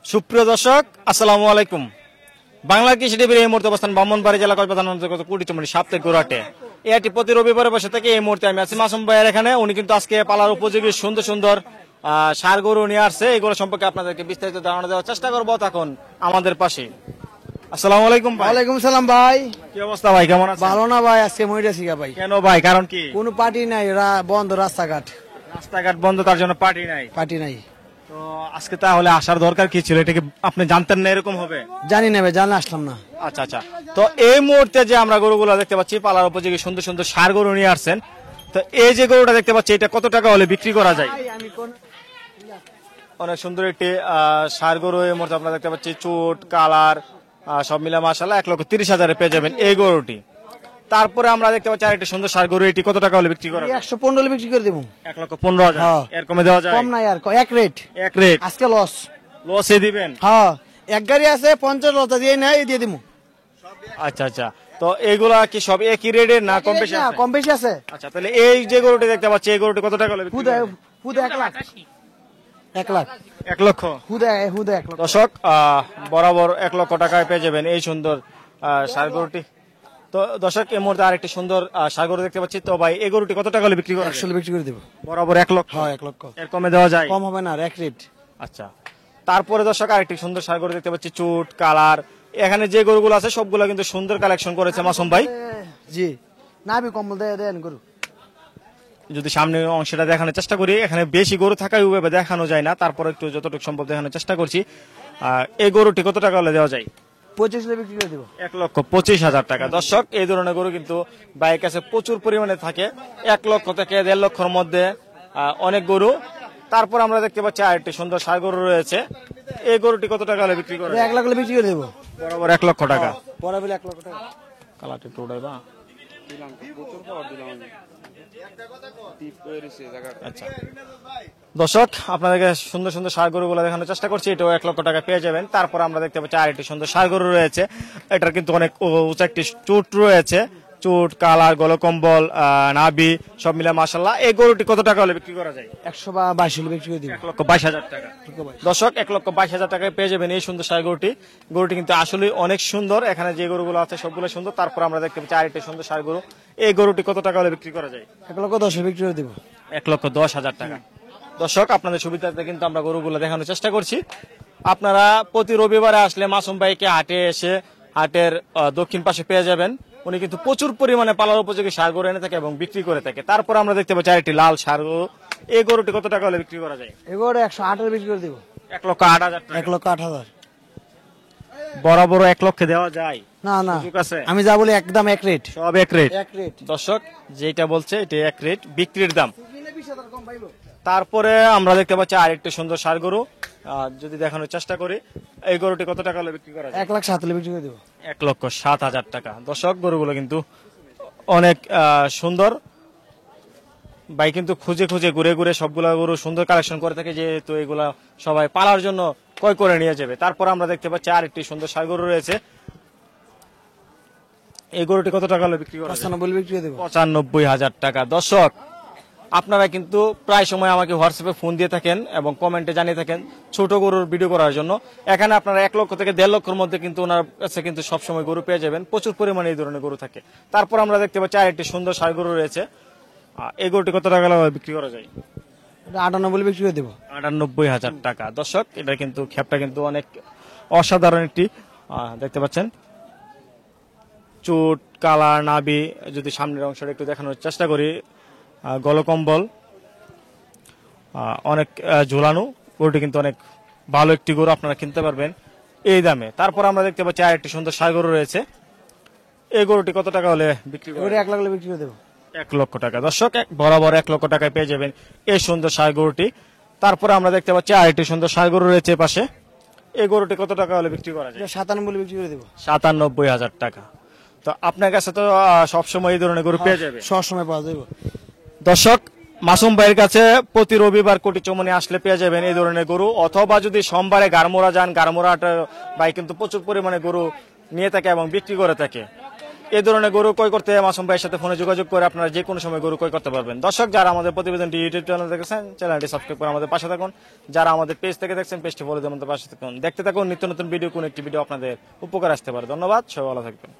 সুপ্রিয় দর্শক, আসসালামু আলাইকুম। বাংলা কৃষি টিভির এই মুহূর্তে অবস্থান ব্রাহ্মণবাড়ী জেলা কক্সবাজার অন্তর্গত কুড়িচুমনি সাপ্তাহিক গরুহাটে। এই হাটটি প্রতি রবিবারে বসে থেকে এই মুহূর্তে আমি আছি মাসুম ভাইয়ের এখানে। উনি কিন্তু আজকে পালার উপযোগী সুন্দর সুন্দর ষাঁড় গরু নিয়ে আসছে। এইগুলো সম্পর্কে আপনাদেরকে বিস্তারিত ধারণা দেওয়ার চেষ্টা করবো। তখন আমাদের পাশে। আসসালামু আলাইকুম ভাই। ওয়ালাইকুম সালাম ভাই। কি অবস্থা ভাই, কেমন আছেন? ভালো না ভাই, আজকে মইরাছি ভাই। কেন ভাই, কারণ কি? কোনো পার্টি নাই, বন্ধ রাস্তাঘাট। রাস্তাঘাট বন্ধ, তার জন্য পার্টি নাই। পার্টি নাই তো আজকে তাহলে আসার দরকার কি ছিল? এটা কি আপনি জানতেন না এরকম হবে? জানি না ভাই, জানলে আসলাম না। আচ্ছা আচ্ছা। তো এই মুহূর্তে যে আমরা গরুগুলো দেখতে পাচ্ছি, পালার উপযোগী সুন্দর সুন্দর ষাঁড় গরু নিয়ে আসছেন। তো এই যে গরুটা দেখতে পাচ্ছি, এটা কত টাকা হলে বিক্রি করা যায়? অনেক সুন্দর একটি ষাঁড় গরু এই মুহূর্তে আমরা দেখতে পাচ্ছি। চুট কালার সব মিলে মাশাআল্লাহ 1,30,000 পেয়ে যাবেন এই গরুটি। তারপরে আমরা দেখতে পাচ্ছি আরেকটি সুন্দর ষাঁড় গরু, এটি কত টাকা হলে বিক্রি করা যায়? 115 বিক্রি করে দেবো। 1,15,000 এর কমে দেওয়া যায়? কম নাই, আর এক রেট। এক রেট আজকে লস। লসে দিবেন? হ্যাঁ, এক গাড়ি আছে 50 লতা দিয়ে নাই, দিয়ে দিমু। আচ্ছা আচ্ছা। তো এইগুলা কি সব একই রেটের না কম বেশি আছে? কম বেশি আছে। আচ্ছা, তাহলে এই যে গরুটি দেখতে পাচ্ছি, এই গরুটি কত টাকা হলে বিক্রি হুদা করা যায়? হুদা 1 লাখ। 1 লাখ 1 লক্ষ। হুদা 1 লাখ। দর্শক, বরাবর 1 লক্ষ টাকায় পেয়ে যাবেন এই সুন্দর ষাঁড় গরুটি। তো দর্শক, এই মুহূর্তে আরেকটি সুন্দর ষাঁড় গরু দেখতে পাচ্ছি। তো ভাই, এই গরুটি কত টাকা হলে বিক্রি করা যায়? 100 বিক্রি করে দেবো। বরাবর 1 লক্ষ? হ্যাঁ, 1 লক্ষ। এর কমে দেওয়া যায়? কম হবে না, আর এক রেট। আচ্ছা। তারপরে দর্শক, আরেকটি সুন্দর ষাঁড় গরু দেখতে পাচ্ছি। চুট কালার, এখানে যে গরুগুলো আছে সবগুলো কিন্তু সুন্দর কালেকশন করেছে মাসুম ভাই। জি, নাবি কম্বল দেন গরু। যদি সামনের অংশটা দেখানোর চেষ্টা করি, এখানে বেশি গরু থাকায় ওইভাবে দেখানো যায় না, তারপর একটু যতটুকু সম্ভব দেখানোর চেষ্টা করছি। এই গরুটি কত টাকা হলে দেওয়া যায়? 25 বিক্রি করে দেবো। 1,25,000 টাকা। দর্শক, এই ধরনের গরু কিন্তু বাইরের কাছে প্রচুর পরিমাণে থাকে। 1 লক্ষ থেকে 1.5 লক্ষের মধ্যে অনেক গরু। তারপর আমরা দেখতে পাচ্ছি আরেকটি সুন্দর ষাঁড় গরু রয়েছে। এই গরুটি কত টাকা হলে বিক্রি করে? 1 লাখ হলে বিক্রি করে দেবো। বরাবর 1 লক্ষ টাকা। বরাবর 1 লক্ষ টাকা। কালারটি একটু উঠাইবা। আচ্ছা দর্শক, আপনাদেরকে সুন্দর সুন্দর ষাঁড় গরুগুলো দেখানোর চেষ্টা করছি। এটাও 1 লক্ষ টাকা পেয়ে যাবেন। তারপর আমরা দেখতে পাচ্ছি আরেকটি সুন্দর ষাঁড় গরু রয়েছে। এটার কিন্তু অনেক উঁচা একটি চুট রয়েছে। চুট কালার গলকম্বল নাভি সব মিলে মাশাআল্লাহ। এই গরুটি কত টাকা হলে বিক্রি করা যায়? 122 হলে বিক্রি করে দিবো। 1,22,000 টাকা। দর্শক, 1,22,000 টাকায় পেয়ে যাবেন এই সুন্দর ষাঁড় গরুটি। গরুটি কিন্তু আসলে অনেক সুন্দর। এখানে যে গরুগুলো আছে সবগুলো সুন্দর। তারপর আমরা দেখতে পাচ্ছি আরেকটি সুন্দর ষাঁড় গরু। এই গরুটি কত টাকা হলে বিক্রি করা যায়? 1,10 বিক্রি করে দেবো। 1,10,000 টাকা। দর্শক, আপনাদের সুবিধার্থে কিন্তু আমরা গরুগুলো দেখানোর চেষ্টা করছি। আপনারা প্রতি রবিবারে আসলে মাসুম ভাইকে হাটে এসে হাটের দক্ষিণ পাশে পেয়ে যাবেন। উনি কিন্তু প্রচুর পরিমাণে পালার উপযোগী ষাঁড় গরু এনে থাকে এবং বিক্রি করে থাকে। তারপর আমরা দেখতে পাচ্ছি আরেকটি লাল ষাঁড় গরু। এই গরুটি কত টাকা হলে বিক্রি করা যায়? এগুলো 108 বিক্রি করে দেবো। 1,08,000 টাকা। 1,08,000। বরাবর 1 লক্ষে দেওয়া যায়? না না, সুযোগ আছে? আমি যা বলি একদম এক রেট। সব এক রেট? এক রেট। দর্শক, যেটা বলছে এটা এক রেট, বিক্রির দাম। তারপরে আমরা দেখতে পাচ্ছি আরেকটি সুন্দর ষাঁড় গরু। যদি দেখানোর চেষ্টা করি, এই গরুটি কত টাকা হলে বিক্রি করা যায়? 1,07 হলে বিক্রি করে দেবো। 1,07,000 টাকা। দর্শক, গরুগুলো কিন্তু অনেক সুন্দর। ভাই কিন্তু খুঁজে খুঁজে ঘুরে ঘুরে সবগুলা গরু সুন্দর কালেকশন করে থাকে, যেহেতু এগুলা সবাই পালার জন্য ক্রয় করে নিয়ে যাবে। তারপর আমরা দেখতে পাচ্ছি আরেকটি সুন্দর ষাঁড় গরু রয়েছে। এই গরুটি কত টাকা হলে বিক্রি করা যায়? 95 বিক্রি করে দেবো। 95,000 টাকা। দর্শক, আপনারা কিন্তু প্রায় সময় আমাকে হোয়াটসঅ্যাপে ফোন দিয়ে থাকেন এবং কমেন্টে জানিয়ে থাকেন ছোট গরুর ভিডিও করার জন্য। এখানে আপনারা 1 লক্ষ থেকে 1.5 লক্ষের মধ্যে কিন্তু ওনার কাছে কিন্তু সবসময় গরু পেয়ে যাবেন। প্রচুর পরিমাণে এই ধরনের গরু থাকে। তারপর আমরা দেখতে পাচ্ছি আরেকটি সুন্দর ষাঁড় গরু রয়েছে। এই গরুটি কত টাকা বিক্রি করা যায়? 98 বিক্রি করে দেবো। 98,000 টাকা। দর্শক, এটা কিন্তু খ্যাপটা কিন্তু অনেক অসাধারণ একটি দেখতে পাচ্ছেন। চুট কালার নাভি, যদি সামনের অংশটা একটু দেখানোর চেষ্টা করি, গলকম্বল অনেক ঝোলানো। গরুটি কিন্তু অনেক ভালো একটি গরু, আপনারা কিনতে পারবেন এই দামে। তারপর আমরা দেখতে পাচ্ছি আরেকটি সুন্দর ষাঁড় গরু রয়েছে। এই গরুটি কত টাকা হলে বিক্রি করবেন? 1 লাখ হলে বিক্রি করে দেবো। 1 লক্ষ টাকা। দর্শক, বরাবর 1 লক্ষ টাকায় পেয়ে যাবেন এই সুন্দর ষাঁড় গরুটি। তারপরে আমরা দেখতে পাচ্ছি আরেকটি সুন্দর ষাঁড় গরু রয়েছে পাশে। এই গরুটি কত টাকা হলে বিক্রি করা যায়? 97 বিক্রি করে দেবো। 97,000 টাকা। তো আপনার কাছে তো সবসময় এই ধরনের গরু পেয়ে যাবে? সব সময় পাওয়া যাবে। দর্শক, মাসুম ভাইয়ের কাছে প্রতি রবিবার কুটিচুমনি আসলে পেয়ে যাবেন এই ধরনের গরু। অথবা যদি সোমবারে গারমোড়া যান, গারমোড়া ভাই কিন্তু প্রচুর পরিমাণে গরু নিয়ে থাকে এবং বিক্রি করে থাকে। এই ধরনের গরু ক্রয় করতে মাসুম ভাইয়ের সাথে ফোনে যোগাযোগ করে আপনারা যে কোনো সময় গরু ক্রয় করতে পারবেন। দর্শক, যারা আমাদের প্রতিবেদনটি ইউটিউব চ্যানেল দেখেছেন, চ্যানেলটি সাবস্ক্রাইব করে আমাদের পাশে থাকুন। যারা আমাদের পেজ থেকে দেখছেন, পেজটি ফলো দিয়ে আমাদের পাশে থাকুন। দেখতে থাকুন নিত্য নতুন ভিডিও, কোন একটি ভিডিও আপনাদের উপকার আসতে পারে। ধন্যবাদ, সবাই ভালো থাকবেন।